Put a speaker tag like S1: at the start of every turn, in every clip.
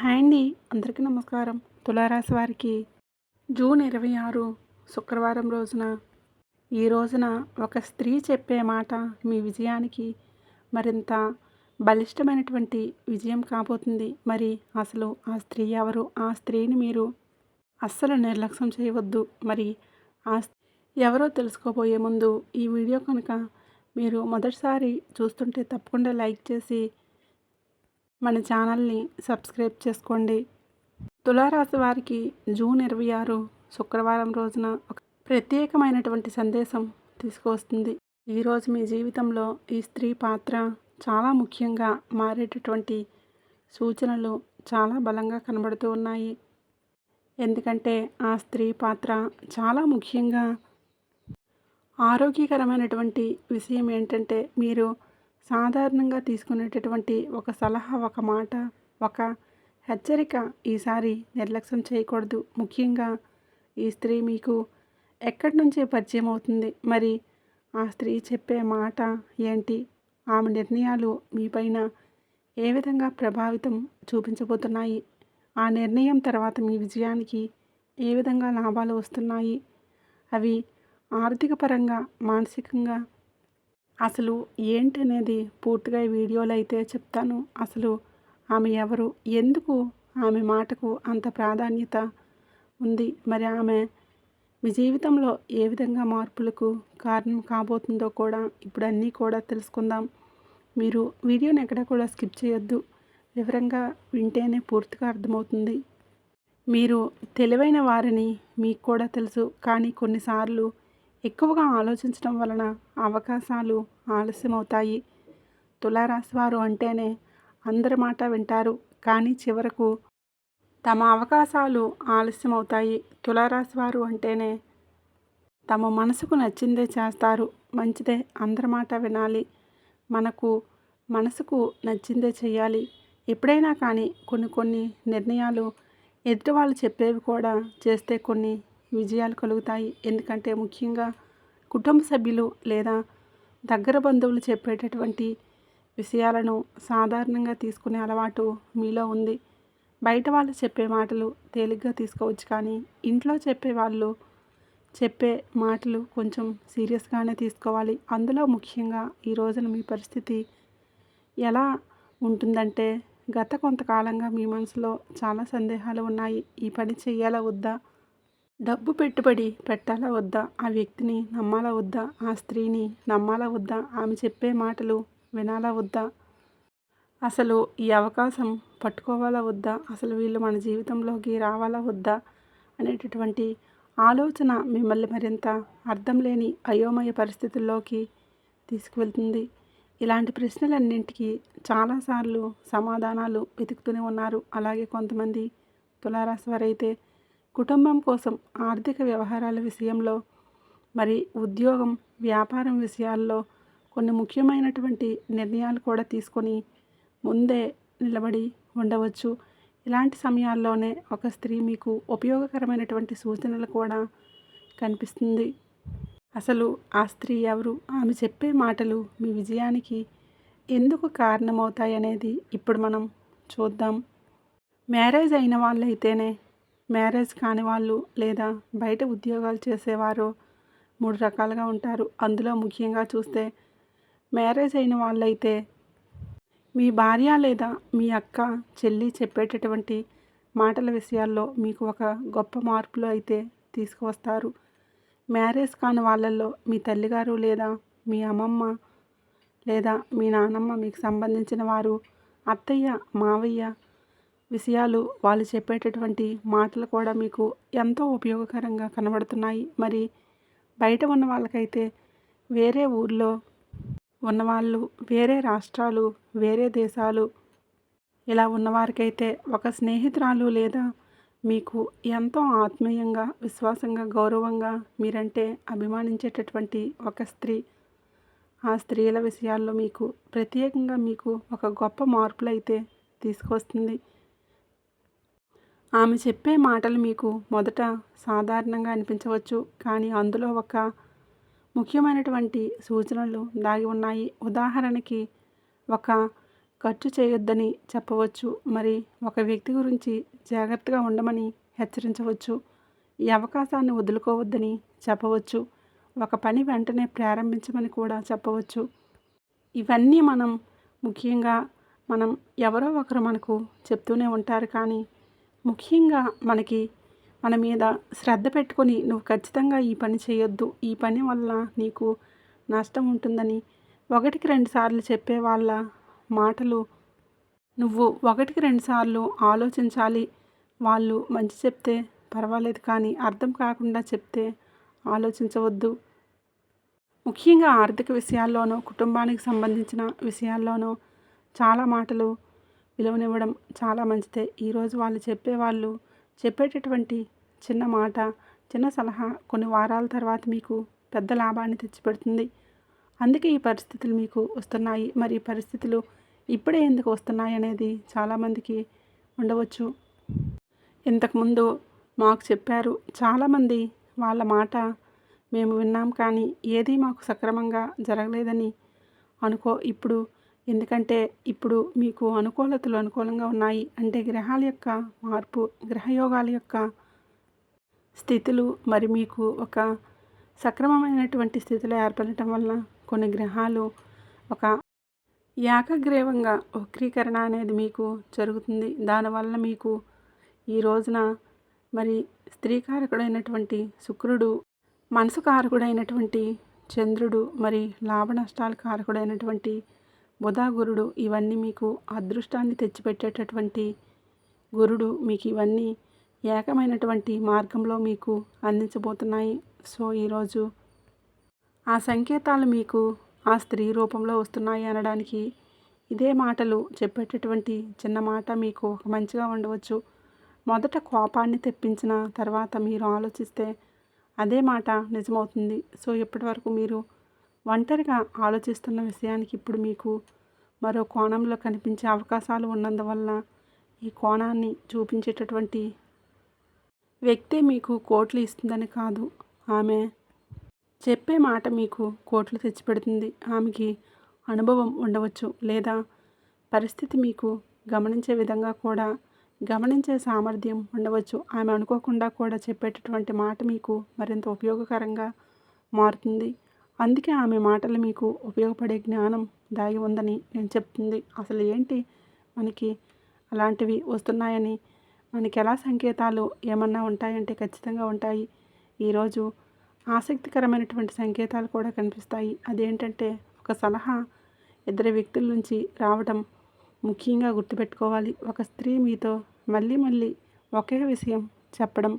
S1: Hi అండి. అందరికీ నమస్కారం. తులారాశి వారికి జూన్ 26 శుక్రవారం రోజున ఈ రోజున ఒక స్త్రీ చెప్పే మాట మీ విజయానికి మరింత బలిష్టమైనటువంటి విజయం కాబోతుంది. మరి అసలు ఆ స్త్రీ ఎవరు? ఆ స్త్రీని మీరు అస్సలు నిర్లక్ష్యం చేయవద్దు. మరి ఆ ఎవరో తెలుసుకోబోయే ముందు ఈ వీడియో కనుక మీరు మొదటిసారి చూస్తుంటే తప్పకుండా లైక్ చేసి మన ఛానల్ని సబ్స్క్రైబ్ చేసుకోండి. తులారాశి వారికి జూన్ 26 శుక్రవారం రోజున ఒక ప్రత్యేకమైనటువంటి సందేశం తీసుకువస్తుంది. ఈరోజు మీ జీవితంలో ఈ స్త్రీ పాత్ర చాలా ముఖ్యంగా మారేటటువంటి సూచనలు చాలా బలంగా కనబడుతూ ఉన్నాయి. ఎందుకంటే ఆ స్త్రీ పాత్ర చాలా ముఖ్యంగా ఆరోగ్యకరమైనటువంటి విషయం ఏంటంటే మీరు సాధారణంగా తీసుకునేటటువంటి ఒక సలహా, ఒక మాట, ఒక హెచ్చరిక ఈసారి నిర్లక్ష్యం చేయకూడదు. ముఖ్యంగా ఈ స్త్రీ మీకు ఎక్కడి నుంచి పరిచయం అవుతుంది? మరి ఆ స్త్రీ చెప్పే మాట ఏంటి? ఆమె నిర్ణయాలు మీపైన ఏ విధంగా ప్రభావితం చూపించబోతున్నాయి? ఆ నిర్ణయం తర్వాత మీ విజయానికి ఏ విధంగా లాభాలు వస్తున్నాయి? అవి ఆర్థిక పరంగా, మానసికంగా అసలు ఏంటనేది పూర్తిగా ఈ వీడియోలో అయితే చెప్తాను. అసలు ఆమె ఎవరు? ఎందుకు ఆమె మాటకు అంత ప్రాధాన్యత ఉంది? మరి ఆమె మీ జీవితంలో ఏ విధంగా మార్పులకు కారణం కాబోతుందో కూడా ఇప్పుడు అన్నీ కూడా తెలుసుకుందాం. మీరు వీడియోని ఎక్కడ కూడా స్కిప్ చేయొద్దు. వివరంగా వింటేనే పూర్తిగా అర్థమవుతుంది. మీరు తెలివైన వారిని మీకు కూడా తెలుసు. కానీ కొన్నిసార్లు ఎక్కువగా ఆలోచించడం వలన అవకాశాలు ఆలస్యమవుతాయి. తులారాశి వారు అంటేనే అందరి మాట వింటారు, కానీ చివరకు తమ అవకాశాలు ఆలస్యమవుతాయి. తులారాశి వారు అంటేనే తమ మనసుకు నచ్చిందే చేస్తారు. మంచిదే, అందరి మాట వినాలి, మనసుకు నచ్చిందే చేయాలి. ఎప్పుడైనా కానీ కొన్ని నిర్ణయాలు ఎదుటి వాళ్ళు చెప్పేవి కూడా చేస్తే కొన్ని విజయాలు కలుగుతాయి. ఎందుకంటే ముఖ్యంగా కుటుంబ సభ్యులు లేదా దగ్గర బంధువులు చెప్పేటటువంటి విషయాలను సాధారణంగా తీసుకునే అలవాటు మీలో ఉంది. బయట వాళ్ళు చెప్పే మాటలు తేలిగ్గా తీసుకోవచ్చు, కానీ ఇంట్లో చెప్పే మాటలు కొంచెం సీరియస్గానే తీసుకోవాలి. అందులో ముఖ్యంగా ఈ రోజున మీ పరిస్థితి ఎలా ఉంటుందంటే, గత కొంతకాలంగా మీ మనసులో చాలా సందేహాలు ఉన్నాయి. ఈ పని చేయాలా వద్దా? డబ్బు పెట్టుబడి పెట్టాలా వద్దా? ఆ వ్యక్తిని నమ్మాలా వద్దా? ఆ స్త్రీని నమ్మాలా వద్దా? ఆమె చెప్పే మాటలు వినాలా వద్దా? అసలు ఈ అవకాశం పట్టుకోవాలా వద్దా? అసలు వీళ్ళు మన జీవితంలోకి రావాలా వద్దా? అనేటటువంటి ఆలోచన మిమ్మల్ని మరింత అర్థం లేని అయోమయ పరిస్థితుల్లోకి తీసుకువెళ్తుంది. ఇలాంటి ప్రశ్నలన్నింటికీ చాలాసార్లు సమాధానాలు వెతుకుతూనే ఉన్నారు. అలాగే కొంతమంది తులారాశి వారైతే కుటుంబం కోసం, ఆర్థిక వ్యవహారాల విషయంలో, మరి ఉద్యోగం, వ్యాపారం విషయాల్లో కొన్ని ముఖ్యమైనటువంటి నిర్ణయాలు కూడా తీసుకొని ముందే నిలబడి ఉండవచ్చు. ఇలాంటి సమయాల్లోనే ఒక స్త్రీ మీకు ఉపయోగకరమైనటువంటి సూచనలు కూడా కనిపిస్తుంది. అసలు ఆ స్త్రీ ఎవరు? ఆమె చెప్పే మాటలు మీ విజయానికి ఎందుకు కారణమవుతాయి అనేది ఇప్పుడు మనం చూద్దాం. మ్యారేజ్ అయిన వాళ్ళైతేనే, మ్యారేజ్ కాని వాళ్ళు లేదా బయట ఉద్యోగాలు చేసేవారు 3 రకాలుగా ఉంటారు. అందులో ముఖ్యంగా చూస్తే మ్యారేజ్ అయిన వాళ్ళైతే మీ భార్య లేదా మీ అక్క, చెల్లి చెప్పేటటువంటి మాటల విషయాల్లో మీకు ఒక గొప్ప మార్పులు అయితే తీసుకువస్తారు. మ్యారేజ్ కాని వాళ్ళల్లో మీ తల్లిగారు లేదా మీ అమ్మమ్మ లేదా మీ నాన్నమ్మ, మీకు సంబంధించిన వారు, అత్తయ్య, మావయ్య విషయాలు, వాళ్ళు చెప్పేటటువంటి మాటలు కూడా మీకు ఎంతో ఉపయోగకరంగా కనబడుతున్నాయి. మరి బయట ఉన్న వాళ్ళకైతే వేరే ఊర్లో ఉన్నవాళ్ళు, వేరే రాష్ట్రాలు, వేరే దేశాలు ఇలా ఉన్నవారికైతే ఒక స్నేహితురాలు లేదా మీకు ఎంతో ఆత్మీయంగా, విశ్వాసంగా, గౌరవంగా, మీరంటే అభిమానించేటటువంటి ఒక స్త్రీ, ఆ స్త్రీల విషయాల్లో మీకు ప్రత్యేకంగా మీకు ఒక గొప్ప మార్పులైతే తీసుకొస్తుంది. ఆమె చెప్పే మాటలు మీకు మొదట సాధారణంగా అనిపించవచ్చు, కానీ అందులో ఒక ముఖ్యమైనటువంటి సూచనలు దాగి ఉన్నాయి. ఉదాహరణకి, ఒక ఖర్చు చేయొద్దని చెప్పవచ్చు. మరి ఒక వ్యక్తి గురించి జాగ్రత్తగా ఉండమని హెచ్చరించవచ్చు. ఈ అవకాశాన్ని వదులుకోవద్దని చెప్పవచ్చు. ఒక పని వెంటనే ప్రారంభించమని కూడా చెప్పవచ్చు. ఇవన్నీ ముఖ్యంగా మనం ఎవరో ఒకరు మనకు చెప్తూనే ఉంటారు. కానీ ముఖ్యంగా మన మీద శ్రద్ధ పెట్టుకొని నువ్వు ఖచ్చితంగా ఈ పని చేయొద్దు, ఈ పని వల్ల నీకు నష్టం ఉంటుందని ఒకటికి రెండు సార్లు చెప్పే వాళ్ళ మాటలు నువ్వు ఒకటికి రెండు సార్లు ఆలోచించాలి. వాళ్ళు మంచి చెప్తే పర్వాలేదు, కానీ అర్థం కాకుండా చెప్తే ఆలోచించవద్దు. ముఖ్యంగా ఆర్థిక విషయాల్లోనూ కుటుంబానికి సంబంధించిన విషయాల్లోనూ చాలా మాటలు విలువనివ్వడం చాలా మంచిదే. ఈరోజు వాళ్ళు చెప్పేటటువంటి చిన్న మాట, చిన్న సలహా కొన్ని వారాల తర్వాత మీకు పెద్ద లాభాన్ని తెచ్చిపెడుతుంది. అందుకే ఈ పరిస్థితులు మీకు వస్తున్నాయి. మరి ఈ పరిస్థితులు ఇప్పుడే ఎందుకు వస్తున్నాయి అనేది చాలామందికి ఉండవచ్చు. ఇంతకుముందు మాకు చెప్పారు, చాలామంది వాళ్ళ మాట మేము విన్నాం, కానీ ఏదీ మాకు సక్రమంగా జరగలేదని ఎందుకంటే ఇప్పుడు మీకు అనుకూలతలు అనుకూలంగా ఉన్నాయి. అంటే గ్రహాల యొక్క మార్పు, గ్రహయోగాల యొక్క స్థితులు మరి మీకు ఒక సక్రమమైనటువంటి స్థితిలో ఏర్పడటం వల్ల కొన్ని గ్రహాలు ఒక ఏకగ్రీవంగా వక్రీకరణ అనేది మీకు జరుగుతుంది. దానివల్ల మీకు ఈ రోజున మరి స్త్రీకారకుడైనటువంటి శుక్రుడు, మనసు కారకుడైనటువంటి చంద్రుడు, మరి లాభ నష్టాల కారకుడైనటువంటి బుధ, గురుడు, ఇవన్నీ మీకు అదృష్టాన్ని తెచ్చిపెట్టేటటువంటి గురుడు మీకు ఇవన్నీ ఏకమైనటువంటి మార్గంలో మీకు అందించబోతున్నాయి. సో ఈరోజు ఆ సంకేతాలు మీకు ఆ స్త్రీ రూపంలో వస్తున్నాయి అనడానికి ఇదే మాటలు చెప్పేటటువంటి చిన్న మాట మీకు ఒక మంచిగా ఉండవచ్చు. మొదట కోపాన్ని తెప్పించిన తర్వాత మీరు ఆలోచిస్తే అదే మాట నిజమవుతుంది. సో ఇప్పటి వరకు మీరు ఒంటరిగా ఆలోచిస్తున్న విషయానికి ఇప్పుడు మీకు మరో కోణంలో కనిపించే అవకాశాలు ఉన్నందువల్ల ఈ కోణాన్ని చూపించేటటువంటి వ్యక్తి మీకు కోట్లు ఇస్తుందని కాదు, ఆమె చెప్పే మాట మీకు కోట్లు తెచ్చిపెడుతుంది. ఆమెకి అనుభవం ఉండవచ్చు, లేదా పరిస్థితి మీకు గమనించే విధంగా కూడా గమనించే సామర్థ్యం ఉండవచ్చు. ఆమె అనుకోకుండా కూడా చెప్పేటటువంటి మాట మీకు మరింత ఉపయోగకరంగా మారుతుంది. అందుకే ఆమె మాటలు మీకు ఉపయోగపడే జ్ఞానం దాగి ఉందని నేను చెప్తుంది. అసలు ఏంటి మనకి అలాంటివి వస్తున్నాయని మనకి ఎలా సంకేతాలు ఏమన్నా ఉంటాయంటే ఖచ్చితంగా ఉంటాయి. ఈరోజు ఆసక్తికరమైనటువంటి సంకేతాలు కూడా కనిపిస్తాయి. అదేంటంటే ఒక సలహా ఇద్దరు వ్యక్తుల నుంచి రావడం ముఖ్యంగా గుర్తుపెట్టుకోవాలి. ఒక స్త్రీ మీతో మళ్ళీ మళ్ళీ ఒకే విషయం చెప్పడం,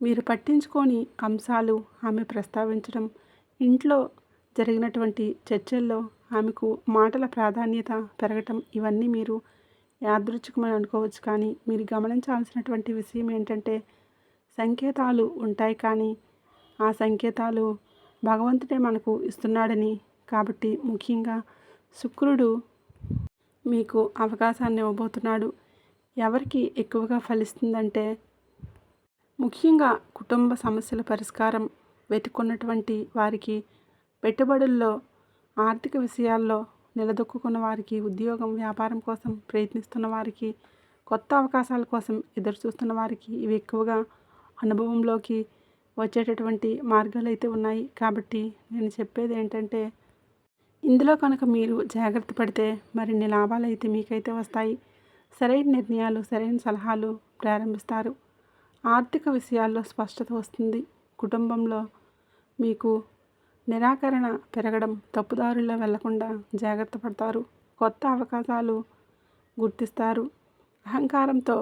S1: మీరు పట్టించుకోని అంశాలు ఆమె ప్రస్తావించడం, ఇంట్లో జరిగినటువంటి చర్చల్లో ఆమెకు మాటల ప్రాధాన్యత పెరగటం, ఇవన్నీ మీరు యాదృచ్ఛికమని అనుకోవచ్చు. కానీ మీరు గమనించాల్సినటువంటి విషయం ఏంటంటే సంకేతాలు ఉంటాయి, కానీ ఆ సంకేతాలు భగవంతుడే మనకు ఇస్తున్నాడని. కాబట్టి ముఖ్యంగా శుక్రుడు మీకు అవకాశాన్ని ఇవ్వబోతున్నాడు. ఎవరికి ఎక్కువగా ఫలిస్తుందంటే ముఖ్యంగా కుటుంబ సమస్యల పరిష్కారం వెతుక్కున్నటువంటి వారికి, పెట్టుబడుల్లో ఆర్థిక విషయాల్లో నిలదొక్కున్న వారికి, ఉద్యోగం వ్యాపారం కోసం ప్రయత్నిస్తున్న వారికి, కొత్త అవకాశాల కోసం ఎదురు చూస్తున్న వారికి ఇవి ఎక్కువగా అనుభవంలోకి వచ్చేటటువంటి మార్గాలు అయితే ఉన్నాయి. కాబట్టి నేను చెప్పేది ఏంటంటే ఇందులో కనుక మీరు జాగ్రత్త పడితే మరిన్ని లాభాలు అయితే మీకైతే వస్తాయి. సరైన నిర్ణయాలు, సరైన సలహాలు ప్రారంభిస్తారు. ఆర్థిక విషయాల్లో స్పష్టత వస్తుంది. కుటుంబంలో మీకు నిరాకరణ పెరగడం, తప్పుదారుల్లో వెళ్లకుండా జాగ్రత్త పడతారు. కొత్త అవకాశాలు గుర్తిస్తారు. అహంకారంతో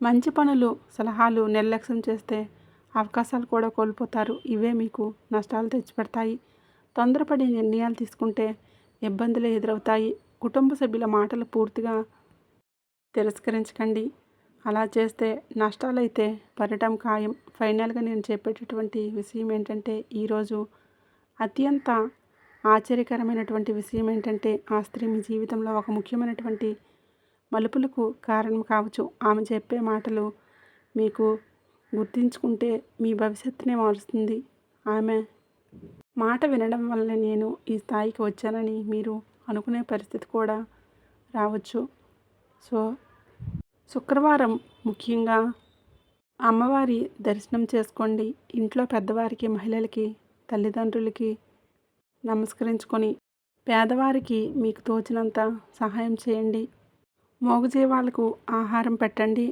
S1: మంచి పనులు, సలహాలు నిర్లక్ష్యం చేస్తే అవకాశాలు కూడా కోల్పోతారు. ఇవే మీకు నష్టాలు తెచ్చిపెడతాయి. తొందరపడి నిర్ణయాలు తీసుకుంటే ఇబ్బందులు ఎదురవుతాయి. కుటుంబ సభ్యుల మాటలు పూర్తిగా తిరస్కరించకండి. అలా చేస్తే నష్టాలైతే పడటం ఖాయం. ఫైనల్గా నేను చెప్పేటటువంటి విషయం ఏంటంటే ఈరోజు అత్యంత ఆశ్చర్యకరమైనటువంటి విషయం ఏంటంటే ఆ స్త్రీ మీ జీవితంలో ఒక ముఖ్యమైనటువంటి మలుపులకు కారణం కావచ్చు. ఆమె చెప్పే మాటలు మీకు గుర్తించుకుంటే మీ భవిష్యత్తునే మారుస్తుంది. ఆమె మాట వినడం వల్ల నేను ఈ స్థాయికి వచ్చానని మీరు అనుకునే పరిస్థితి కూడా రావచ్చు. సో శుక్రవారం ముఖ్యంగా అమ్మవారి దర్శనం చేసుకోండి. ఇంట్లో పెద్దవారికి, మహిళలకి, తల్లిదండ్రులకి నమస్కరించుకొని పేదవారికి మీకు తోచినంత సహాయం చేయండి. మూగజీవాలకు ఆహారం పెట్టండి.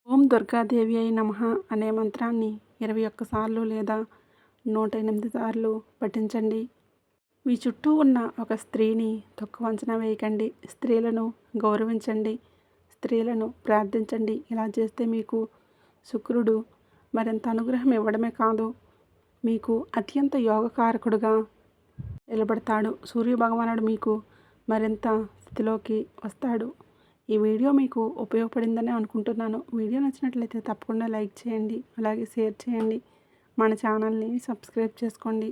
S1: ఓం దుర్గాదేవి అయి నమః అనే మంత్రాన్ని 21 సార్లు లేదా 108 సార్లు పఠించండి. మీ చుట్టూ ఉన్న ఒక స్త్రీని తక్కువ అంచనా వేయకండి. స్త్రీలను గౌరవించండి. స్త్రీలను ప్రార్థించండి. ఇలా చేస్తే మీకు శుక్రుడు మరింత అనుగ్రహం ఇవ్వడమే కాదు, మీకు అత్యంత యోగకారకుడుగా నిలబడతాడు. సూర్యభగవానుడు మీకు మరింత స్థితిలోకి వస్తాడు. ఈ వీడియో మీకు ఉపయోగపడిందని అనుకుంటున్నాను. వీడియో నచ్చినట్లయితే తప్పకుండా లైక్ చేయండి, అలాగే షేర్ చేయండి. మన ఛానల్ని సబ్స్క్రైబ్ చేసుకోండి.